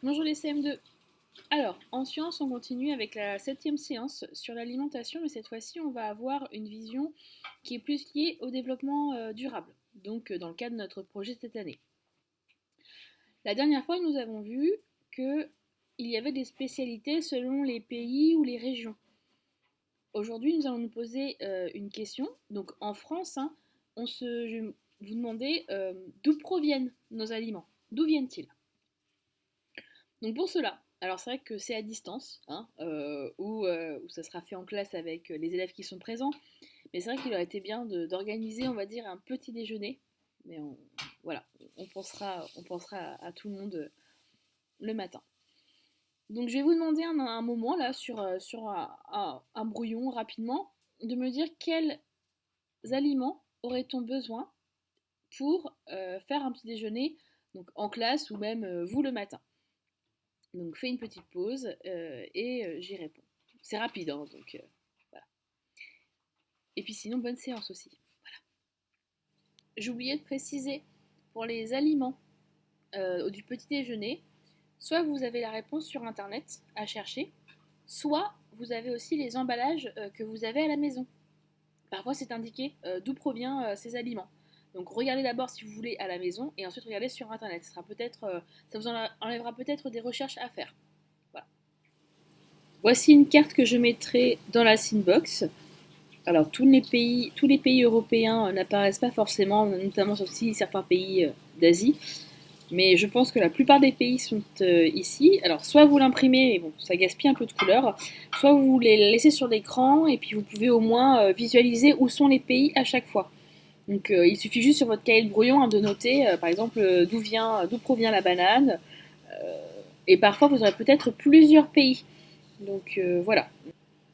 Bonjour les CM2. Alors, en sciences, on continue avec la septième séance sur l'alimentation, mais cette fois-ci, on va avoir une vision qui est plus liée au développement durable, donc dans le cadre de notre projet cette année. La dernière fois, nous avons vu qu'il y avait des spécialités selon les pays ou les régions. Aujourd'hui, nous allons nous poser une question. Donc, en France, je vais vous demander d'où proviennent nos aliments. D'où viennent-ils? Donc pour cela, alors c'est vrai que c'est à distance, ou ça sera fait en classe avec les élèves qui sont présents, mais c'est vrai qu'il aurait été bien d'organiser, on va dire, un petit déjeuner. Mais voilà, on pensera à tout le monde le matin. Donc je vais vous demander un moment là sur un brouillon rapidement de me dire quels aliments aurait-on besoin pour faire un petit déjeuner donc en classe ou même vous le matin. Donc fais une petite pause et j'y réponds. C'est rapide, hein, donc voilà. Et puis sinon, bonne séance aussi. Voilà. J'ai oublié de préciser pour les aliments du petit déjeuner, soit vous avez la réponse sur internet à chercher, soit vous avez aussi les emballages que vous avez à la maison. Parfois c'est indiqué d'où proviennent ces aliments. Donc regardez d'abord si vous voulez à la maison et ensuite regardez sur internet. Ça vous enlèvera peut-être des recherches à faire. Voilà. Voici une carte que je mettrai dans la Synbox. Alors tous les pays européens n'apparaissent pas forcément, notamment aussi certains pays d'Asie, mais je pense que la plupart des pays sont ici. Alors soit vous l'imprimez, et bon, ça gaspille un peu de couleur, soit vous les laissez sur l'écran et puis vous pouvez au moins visualiser où sont les pays à chaque fois. Donc il suffit juste sur votre cahier de brouillon de noter, par exemple, d'où provient la banane, et parfois vous aurez peut-être plusieurs pays. Donc voilà.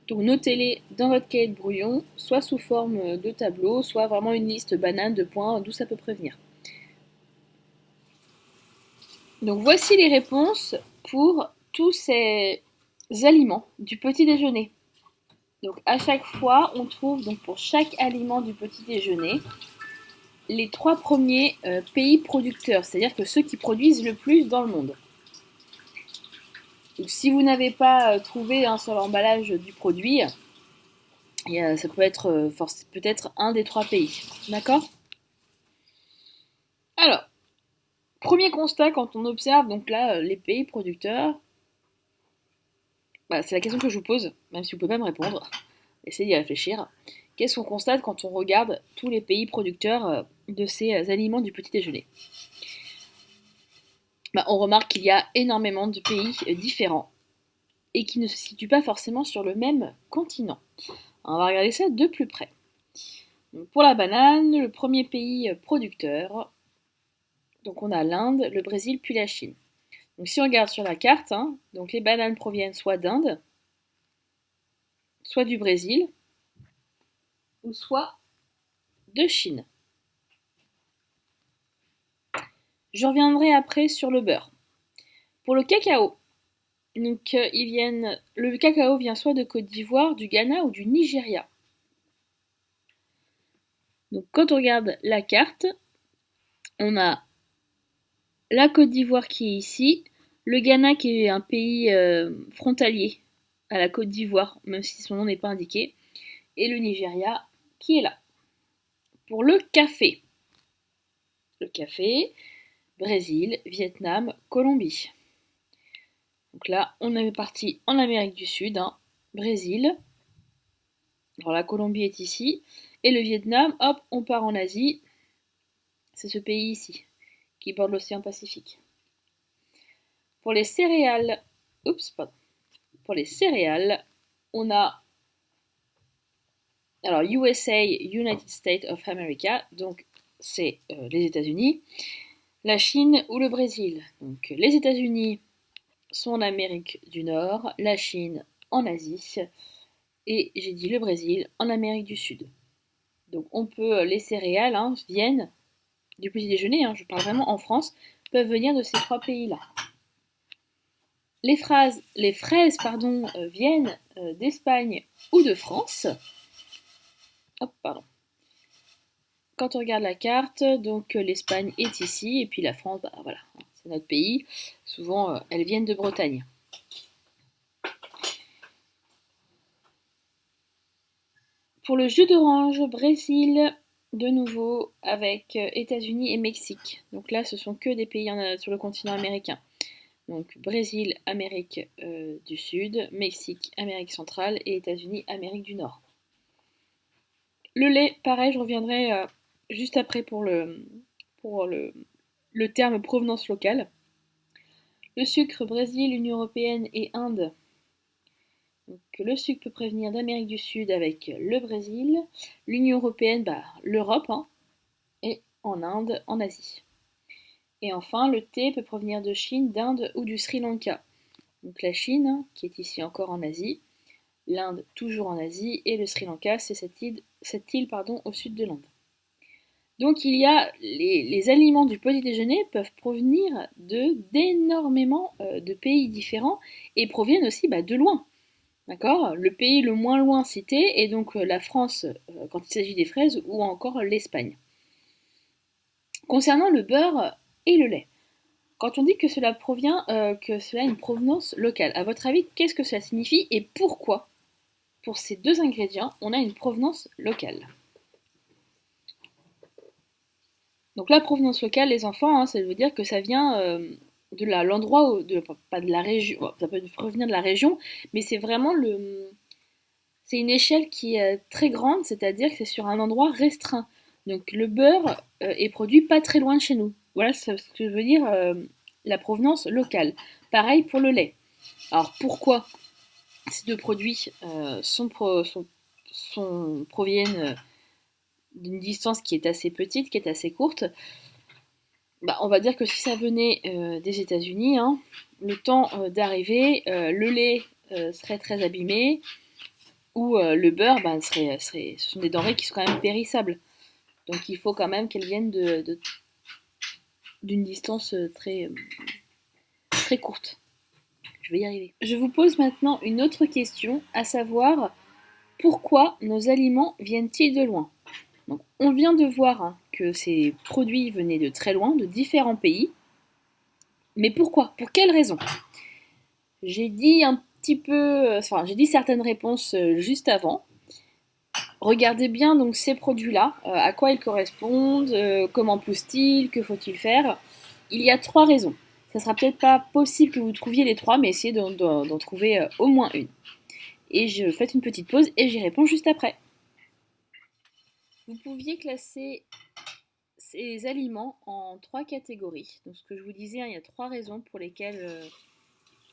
Donc notez-les dans votre cahier de brouillon, soit sous forme de tableau, soit vraiment une liste banane de points d'où ça peut prévenir. Donc voici les réponses pour tous ces aliments du petit déjeuner. Donc à chaque fois, on trouve donc pour chaque aliment du petit déjeuner les trois premiers pays producteurs, c'est-à-dire que ceux qui produisent le plus dans le monde. Donc si vous n'avez pas trouvé sur l'emballage du produit, ça peut être peut-être un des trois pays. D'accord? Alors, premier constat quand on observe donc là les pays producteurs, c'est la question que je vous pose, même si vous ne pouvez pas me répondre. Essayez d'y réfléchir. Qu'est-ce qu'on constate quand on regarde tous les pays producteurs de ces aliments du petit déjeuner? On remarque qu'il y a énormément de pays différents et qui ne se situent pas forcément sur le même continent. On va regarder ça de plus près. Donc pour la banane, le premier pays producteur, donc on a l'Inde, le Brésil puis la Chine. Donc si on regarde sur la carte, donc les bananes proviennent soit d'Inde, soit du Brésil, ou soit de Chine. Je reviendrai après sur le beurre. Pour le cacao, donc le cacao vient soit de Côte d'Ivoire, du Ghana ou du Nigeria. Donc quand on regarde la carte, on a la Côte d'Ivoire qui est ici, le Ghana qui est un pays frontalier à la Côte d'Ivoire, même si son nom n'est pas indiqué, et le Nigeria qui est là. Pour le café, Brésil, Vietnam, Colombie. Donc là, on est parti en Amérique du Sud, Brésil. Alors la Colombie est ici. Et le Vietnam, hop, on part en Asie. C'est ce pays ici, qui borde l'océan Pacifique. Pour les céréales, Pour les céréales, on a alors USA, United States of America, donc c'est les États-Unis, la Chine ou le Brésil. Donc les États-Unis sont en Amérique du Nord, la Chine en Asie, et j'ai dit le Brésil en Amérique du Sud. Donc on peut, les céréales viennent du petit déjeuner, je parle vraiment en France, peuvent venir de ces trois pays-là. Les fraises viennent d'Espagne ou de France. Quand on regarde la carte, donc l'Espagne est ici, et puis la France, voilà, c'est notre pays. Souvent, elles viennent de Bretagne. Pour le jus d'orange, Brésil, de nouveau, avec États-Unis et Mexique. Donc là, ce sont que des pays sur le continent américain. Donc Brésil, Amérique du Sud, Mexique, Amérique centrale et États-Unis, Amérique du Nord. Le lait, pareil, je reviendrai juste après pour le terme provenance locale. Le sucre, Brésil, Union européenne et Inde. Donc, le sucre peut provenir d'Amérique du Sud avec le Brésil, l'Union européenne, l'Europe, hein, et en Inde, en Asie. Et enfin, le thé peut provenir de Chine, d'Inde ou du Sri Lanka. Donc la Chine, hein, qui est ici encore en Asie, l'Inde toujours en Asie, et le Sri Lanka, c'est cette île au sud de l'Inde. Donc il y a les aliments du petit déjeuner peuvent provenir d'énormément de pays différents et proviennent aussi de loin. D'accord. Le pays le moins loin cité est donc la France quand il s'agit des fraises ou encore l'Espagne. Concernant le beurre et le lait, quand on dit que cela a une provenance locale, à votre avis, qu'est-ce que cela signifie et pourquoi, pour ces deux ingrédients, on a une provenance locale? Donc la provenance locale, les enfants, hein, ça veut dire que ça vient de l'endroit, pas de la région, ça peut provenir de la région, mais c'est vraiment c'est une échelle qui est très grande, c'est-à-dire que c'est sur un endroit restreint. Donc le beurre est produit pas très loin de chez nous. Voilà ce que veut dire la provenance locale. Pareil pour le lait. Alors pourquoi ces deux produits proviennent d'une distance qui est assez petite, qui est assez courte? On va dire que si ça venait des États-Unis, hein, le temps d'arriver, le lait serait très abîmé, ou le beurre, ce sont des denrées qui sont quand même périssables. Donc il faut quand même qu'elles viennent d'une distance très, très courte. Je vais y arriver. Je vous pose maintenant une autre question, à savoir pourquoi nos aliments viennent-ils de loin? Donc, on vient de voir que ces produits venaient de très loin, de différents pays. Mais pourquoi? Pour quelles raisons? J'ai dit j'ai dit certaines réponses juste avant. Regardez bien donc ces produits-là, à quoi ils correspondent, comment poussent-ils, que faut-il faire. Il y a 3 raisons. Ça sera peut-être pas possible que vous trouviez les 3, mais essayez d'en trouver au moins une. Et je fais une petite pause et j'y réponds juste après. Vous pouviez classer ces aliments en 3 catégories. Donc ce que je vous disais, il y a 3 raisons pour lesquelles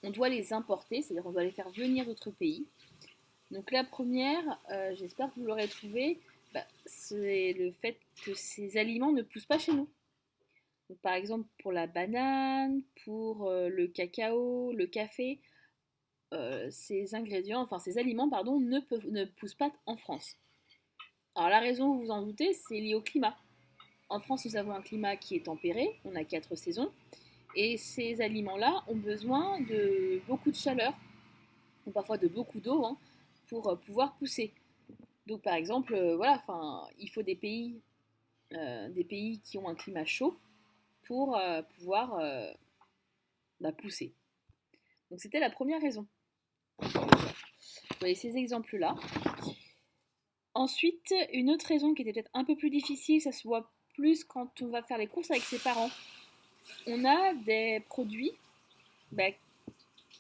on doit les importer, c'est-à-dire on doit les faire venir d'autres pays. Donc la première, j'espère que vous l'aurez trouvé, c'est le fait que ces aliments ne poussent pas chez nous. Donc, par exemple pour la banane, pour le cacao, le café, ces aliments ne poussent pas en France. Alors la raison, vous vous en doutez, c'est lié au climat. En France, nous avons un climat qui est tempéré, on a 4 saisons, et ces aliments-là ont besoin de beaucoup de chaleur, ou parfois de beaucoup d'eau, hein, pour pouvoir pousser. Donc par exemple, il faut des pays qui ont un climat chaud pour pouvoir pousser. Donc c'était la première raison. Vous voyez ces exemples-là. Ensuite, une autre raison qui était peut-être un peu plus difficile, ça se voit plus quand on va faire les courses avec ses parents. On a des produits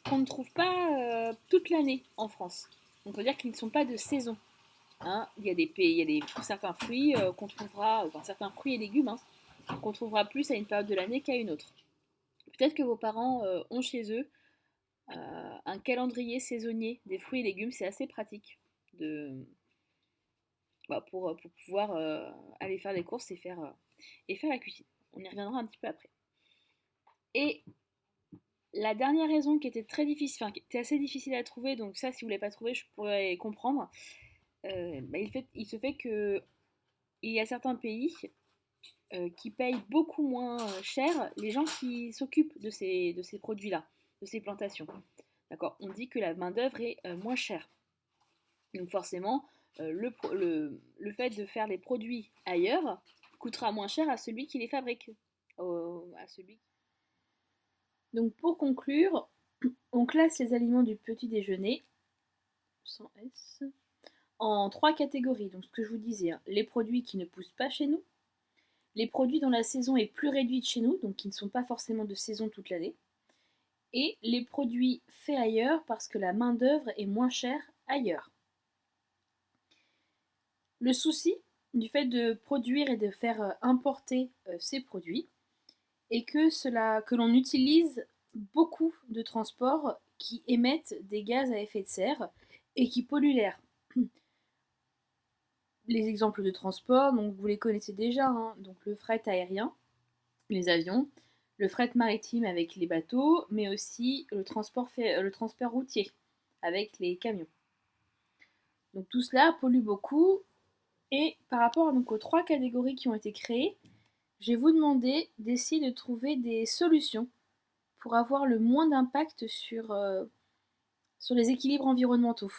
qu'on ne trouve pas toute l'année en France. On peut dire qu'ils ne sont pas de saison. Hein. Il y a certains fruits qu'on trouvera, certains fruits et légumes qu'on trouvera plus à une période de l'année qu'à une autre. Peut-être que vos parents ont chez eux un calendrier saisonnier des fruits et légumes, c'est assez pratique pour pouvoir aller faire les courses et faire la cuisine. On y reviendra un petit peu après. Et la dernière raison qui était qui était assez difficile à trouver, donc ça, si vous ne l'avez pas trouvé, je pourrais comprendre. Il se fait que il y a certains pays qui payent beaucoup moins cher les gens qui s'occupent de ces produits-là, de ces plantations. D'accord. On dit que la main-d'œuvre est moins chère. Donc forcément, le fait de faire les produits ailleurs coûtera moins cher à celui qui les fabrique. Donc pour conclure, on classe les aliments du petit déjeuner, sans S, en 3 catégories. Donc ce que je vous disais, hein, les produits qui ne poussent pas chez nous, les produits dont la saison est plus réduite chez nous, donc qui ne sont pas forcément de saison toute l'année, et les produits faits ailleurs parce que la main-d'œuvre est moins chère ailleurs. Le souci du fait de produire et de faire importer ces produits est que l'on utilise beaucoup de transports qui émettent des gaz à effet de serre et qui polluent l'air. Les exemples de transport, donc vous les connaissez déjà, hein, donc le fret aérien, les avions, le fret maritime avec les bateaux, mais aussi le transport routier avec les camions. Donc tout cela pollue beaucoup. Et par rapport donc, aux 3 catégories qui ont été créées, je vais vous demander d'essayer de trouver des solutions pour avoir le moins d'impact sur les équilibres environnementaux.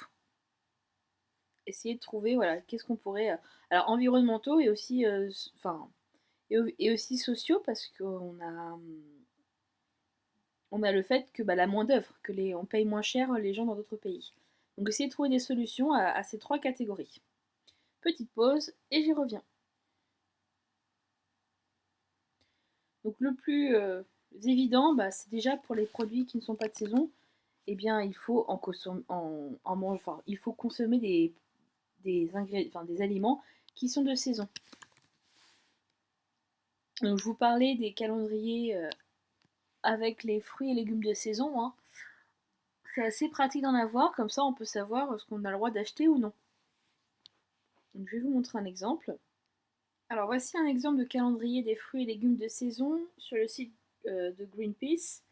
Essayer de trouver, voilà, qu'est-ce qu'on pourrait... alors environnementaux et aussi, et aussi sociaux parce on a le fait que la main d'œuvre, on paye moins cher les gens dans d'autres pays. Donc essayez de trouver des solutions à ces 3 catégories. Petite pause et j'y reviens. Donc le plus évident, c'est déjà pour les produits qui ne sont pas de saison, eh bien il faut il faut consommer des aliments qui sont de saison. Donc je vous parlais des calendriers avec les fruits et légumes de saison, hein. C'est assez pratique d'en avoir, comme ça on peut savoir ce qu'on a le droit d'acheter ou non. Donc je vais vous montrer un exemple. Alors voici un exemple de calendrier des fruits et légumes de saison sur le site de Greenpeace.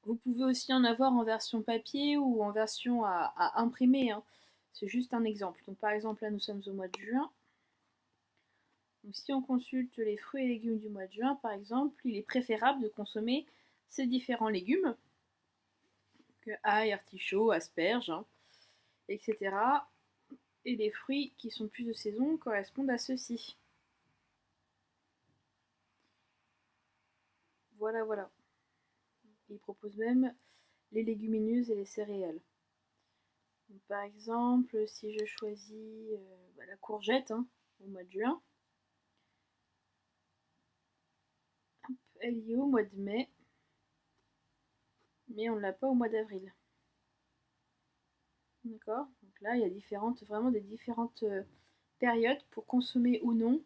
Vous pouvez aussi en avoir en version papier ou en version à imprimer, hein. C'est juste un exemple. Donc par exemple là nous sommes au mois de juin. Donc, si on consulte les fruits et légumes du mois de juin par exemple, il est préférable de consommer ces différents légumes. Donc, ail, artichaut, asperges, hein, etc. Et les fruits qui sont plus de saison correspondent à ceux-ci. Voilà, voilà. Il propose même les légumineuses et les céréales. Donc, par exemple, si je choisis la courgette, hein, au mois de juin, elle y est au mois de mai, mais on ne l'a pas au mois d'avril. D'accord? Donc là, il y a vraiment des différentes périodes pour consommer ou non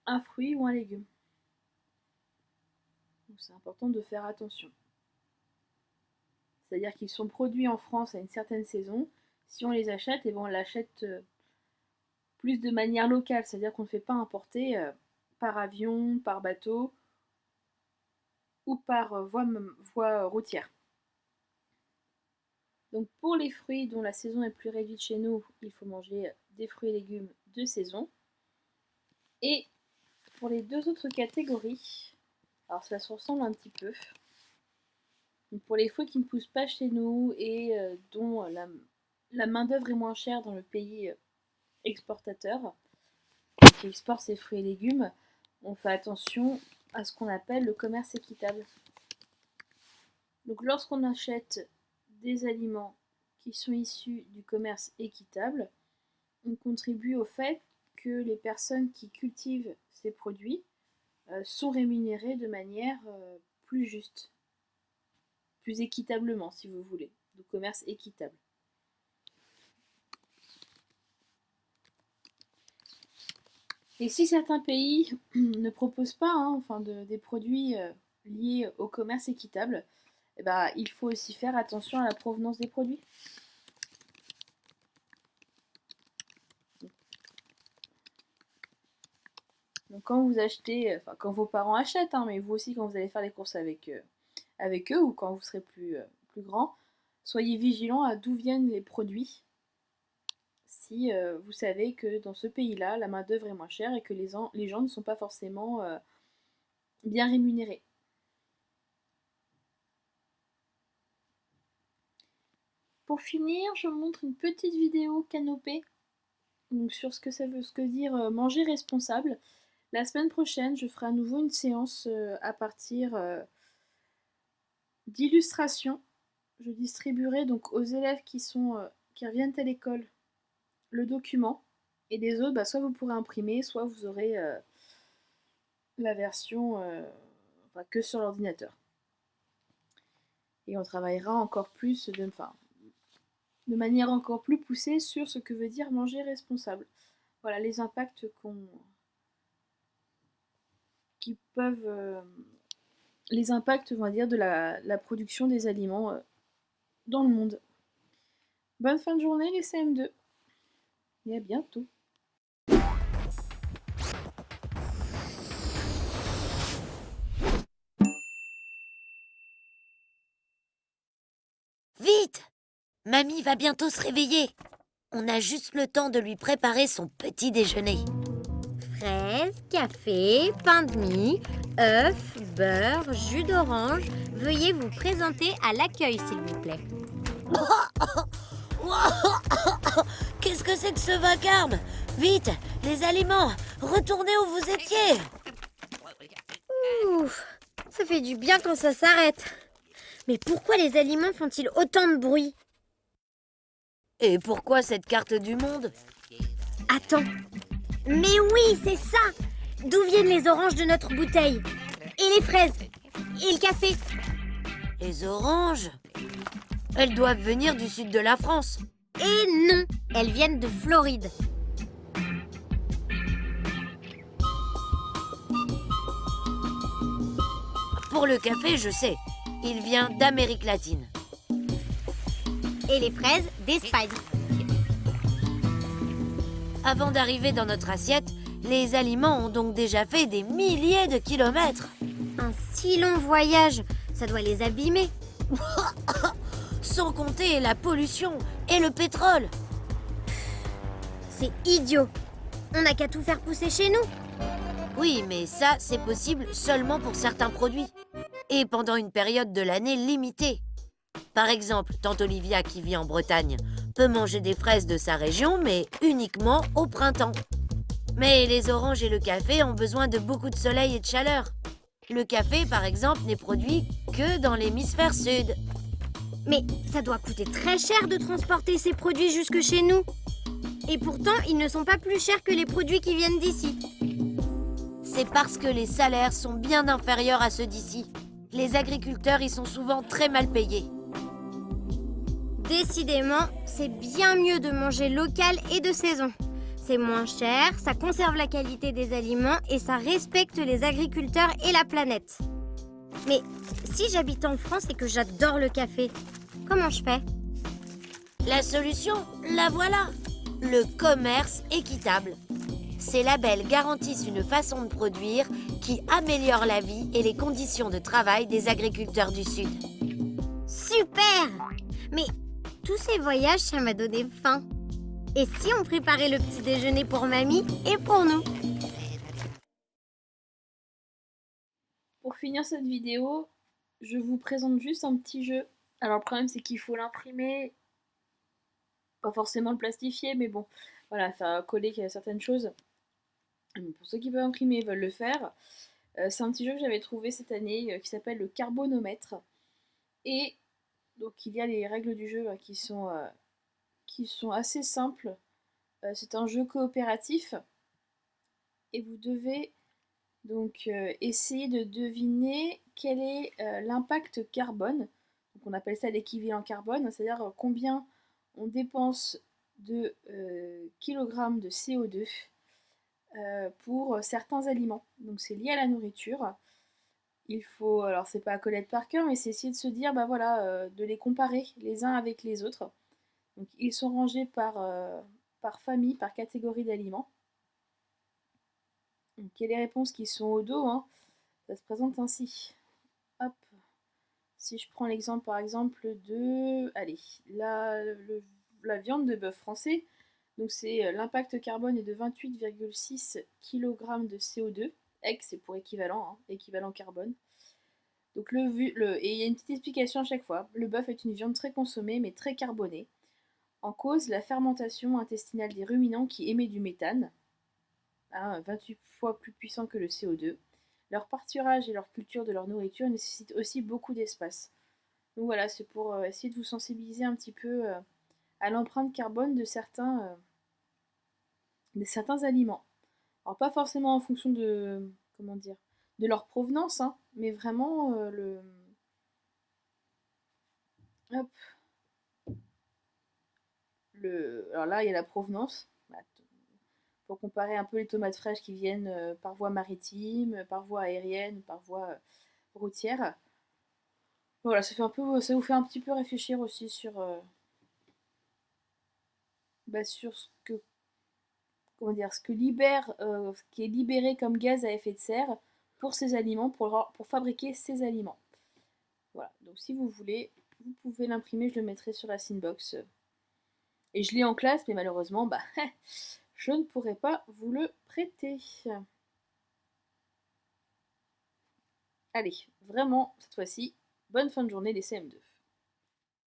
un fruit ou un légume. Donc c'est important de faire attention. C'est-à-dire qu'ils sont produits en France à une certaine saison. Si on les achète, et on l'achète plus de manière locale, c'est-à-dire qu'on ne fait pas importer par avion, par bateau ou par voie routière. Donc pour les fruits dont la saison est plus réduite chez nous, il faut manger des fruits et légumes de saison. Et pour les 2 autres catégories, alors ça se ressemble un petit peu. Donc pour les fruits qui ne poussent pas chez nous et dont la main-d'œuvre est moins chère dans le pays exportateur, qui exporte ses fruits et légumes, on fait attention à ce qu'on appelle le commerce équitable. Donc lorsqu'on achète des aliments qui sont issus du commerce équitable, on contribue au fait que les personnes qui cultivent ces produits sont rémunérées de manière plus juste, plus équitablement si vous voulez, de commerce équitable. Et si certains pays ne proposent pas des produits liés au commerce équitable, il faut aussi faire attention à la provenance des produits. Donc quand vous achetez, quand vos parents achètent, hein, mais vous aussi quand vous allez faire les courses avec eux ou quand vous serez plus grand, soyez vigilants à d'où viennent les produits. Si vous savez que dans ce pays-là, la main-d'œuvre est moins chère et que les gens ne sont pas forcément bien rémunérés. Pour finir, je vous montre une petite vidéo canopée donc sur ce que dire manger responsable. La semaine prochaine, je ferai à nouveau une séance à partir d'illustration. Je distribuerai donc aux élèves qui reviennent à l'école le document. Et les autres, soit vous pourrez imprimer, soit vous aurez la version que sur l'ordinateur. Et on travaillera encore plus, de manière encore plus poussée sur ce que veut dire manger responsable. Voilà les impacts qui peuvent les impacts, on va dire, de la production des aliments dans le monde. Bonne fin de journée les CM2 et à bientôt. Vite! Mamie va bientôt se réveiller. On a juste le temps de lui préparer son petit déjeuner. Fraises, café, pain de mie, œufs, beurre, jus d'orange. Veuillez vous présenter à l'accueil, s'il vous plaît. Qu'est-ce que c'est que ce vacarme? Vite, les aliments, retournez où vous étiez. Ouf, ça fait du bien quand ça s'arrête. Mais pourquoi les aliments font-ils autant de bruit? Et pourquoi cette carte du monde? Attends. Mais oui, c'est ça! D'où viennent les oranges de notre bouteille? Et les fraises? Et le café? Les oranges? Elles doivent venir du sud de la France. Et non, elles viennent de Floride. Pour le café, je sais. Il vient d'Amérique latine. Et les fraises d'Espagne. Avant d'arriver dans notre assiette, les aliments ont donc déjà fait des milliers de kilomètres. Un si long voyage, ça doit les abîmer. Sans compter la pollution et le pétrole. C'est idiot. On n'a qu'à tout faire pousser chez nous. Oui, mais ça, c'est possible seulement pour certains produits. Et pendant une période de l'année limitée. Par exemple, tante Olivia, qui vit en Bretagne, peut manger des fraises de sa région, mais uniquement au printemps. Mais les oranges et le café ont besoin de beaucoup de soleil et de chaleur. Le café, par exemple, n'est produit que dans l'hémisphère sud. Mais ça doit coûter très cher de transporter ces produits jusque chez nous. Et pourtant, ils ne sont pas plus chers que les produits qui viennent d'ici. C'est parce que les salaires sont bien inférieurs à ceux d'ici. Les agriculteurs y sont souvent très mal payés. Décidément, c'est bien mieux de manger local et de saison. C'est moins cher, ça conserve la qualité des aliments et ça respecte les agriculteurs et la planète. Mais si j'habite en France et que j'adore le café, comment je fais? La solution, la voilà. Le commerce équitable. Ces labels garantissent une façon de produire qui améliore la vie et les conditions de travail des agriculteurs du Sud. Super! Mais tous ces voyages, ça m'a donné faim. Et si on préparait le petit déjeuner pour mamie et pour nous? Pour finir cette vidéo, je vous présente juste un petit jeu. Alors le problème c'est qu'il faut l'imprimer, pas forcément le plastifier, mais bon, voilà, faire coller certaines choses. Pour ceux qui peuvent imprimer et veulent le faire, c'est un petit jeu que j'avais trouvé cette année qui s'appelle le carbonomètre. Et donc il y a les règles du jeu qui sont assez simples. C'est un jeu coopératif et vous devez donc essayer de deviner quel est l'impact carbone. Donc on appelle ça l'équivalent carbone, c'est-à-dire combien on dépense de kilogrammes de CO2 pour certains aliments. Donc c'est lié à la nourriture. Il faut, alors c'est pas à connaître par cœur, mais c'est essayer de se dire, de les comparer les uns avec les autres. Donc ils sont rangés par famille, par catégorie d'aliments. Donc il y a les réponses qui sont au dos, hein. Ça se présente ainsi. Hop. Si je prends l'exemple par exemple de, allez, la viande de bœuf français, donc c'est l'impact carbone est de 28,6 kg de CO2. C'est pour équivalent, hein, équivalent carbone. Donc et il y a une petite explication à chaque fois. Le bœuf est une viande très consommée mais très carbonée. En cause, la fermentation intestinale des ruminants qui émet du méthane, 28 fois plus puissant que le CO2. Leur pâturage et leur culture de leur nourriture nécessitent aussi beaucoup d'espace. Donc voilà, c'est pour essayer de vous sensibiliser un petit peu à l'empreinte carbone de certains aliments. Alors pas forcément en fonction de, comment dire, de leur provenance, hein, mais vraiment hop, alors là, il y a la provenance. Bah, pour comparer un peu les tomates fraîches qui viennent par voie maritime, par voie aérienne, par voie routière. Voilà, ça vous fait un petit peu réfléchir aussi sur ce que libère, ce qui est libéré comme gaz à effet de serre pour ces aliments, pour fabriquer ces aliments. Voilà, donc si vous voulez, vous pouvez l'imprimer, je le mettrai sur la Synbox. Et je l'ai en classe, mais malheureusement, bah, je ne pourrai pas vous le prêter. Allez, vraiment, cette fois-ci, bonne fin de journée les CM2.